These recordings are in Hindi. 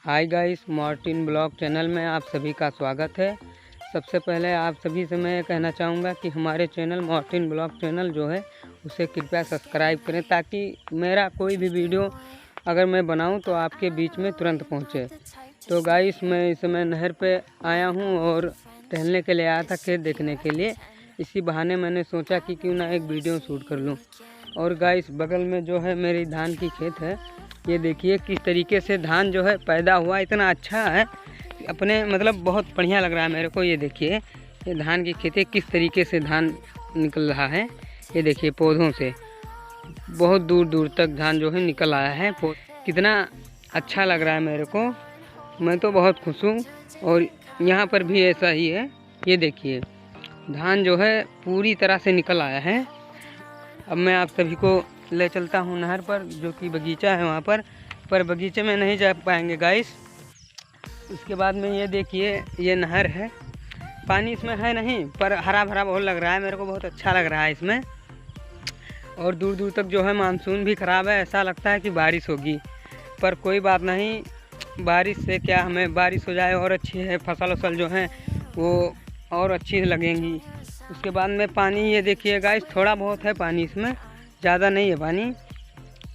Hi guys, Martin blog channel में आप सभी का स्वागत है। सबसे पहले आप सभी से मैं कहना चाहूँगा कि हमारे चैनल मार्टिन ब्लॉग चैनल जो है उसे कृपया सब्सक्राइब करें, ताकि मेरा कोई भी वीडियो अगर मैं बनाऊं तो आपके बीच में तुरंत पहुंचे। तो गाइस, मैं इस समय नहर पे आया हूं और टहलने के लिए आया था, खेत देखने के लिए। इसी बहाने मैंने सोचा कि क्यों ना एक वीडियो शूट कर लूं। और गाइस, बगल में जो है मेरी धान की खेत है। ये देखिए किस तरीके से धान जो है पैदा हुआ, इतना अच्छा है अपने मतलब बहुत बढ़िया लग रहा है मेरे को। ये देखिए ये धान की खेती किस तरीके से धान निकल रहा है। ये देखिए पौधों से बहुत दूर दूर तक धान जो है निकल आया है। कितना अच्छा लग रहा है मेरे को, मैं तो बहुत खुश हूँ। और यहाँ पर भी ऐसा ही है। ये देखिए धान जो है पूरी तरह से निकल आया है। अब मैं आप सभी को ले चलता हूँ नहर पर, जो कि बगीचा है वहाँ पर बगीचे में नहीं जा पाएंगे गाइस। उसके बाद में ये देखिए ये नहर है, पानी इसमें है नहीं, पर हरा भरा बहुत लग रहा है मेरे को, बहुत अच्छा लग रहा है इसमें। और दूर दूर तक जो है मानसून भी ख़राब है, ऐसा लगता है कि बारिश होगी, पर कोई बात नहीं। बारिश से क्या, हमें बारिश हो जाए और अच्छी है, फसल वसल जो है वो और अच्छी लगेंगी। उसके बाद में पानी ये देखिए गाइस, थोड़ा बहुत है पानी इसमें, ज़्यादा नहीं है पानी।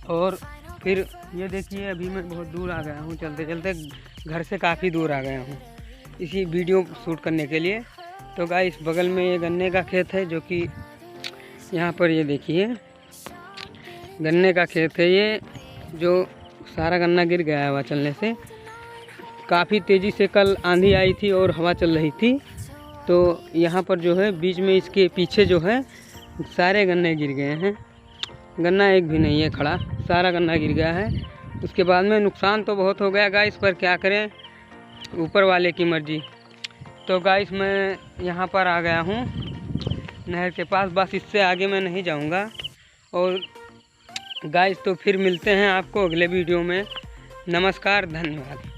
और फिर ये देखिए अभी मैं बहुत दूर आ गया हूँ, चलते चलते घर से काफ़ी दूर आ गया हूँ इसी वीडियो शूट करने के लिए। तो गाइस, बगल में ये गन्ने का खेत है, जो कि यहाँ पर ये देखिए गन्ने का खेत है। ये जो सारा गन्ना गिर गया है हवा चलने से। काफ़ी तेज़ी से कल आंधी आई थी और हवा चल रही थी, तो यहाँ पर जो है बीच में इसके पीछे जो है सारे गन्ने गिर गए हैं। गन्ना एक भी नहीं है खड़ा, सारा गन्ना गिर गया है। उसके बाद में नुकसान तो बहुत हो गया गाइस, पर क्या करें, ऊपर वाले की मर्जी। तो गाइस, मैं यहाँ पर आ गया हूँ नहर के पास, बस इससे आगे मैं नहीं जाऊँगा। और गाइस, तो फिर मिलते हैं आपको अगले वीडियो में। नमस्कार, धन्यवाद।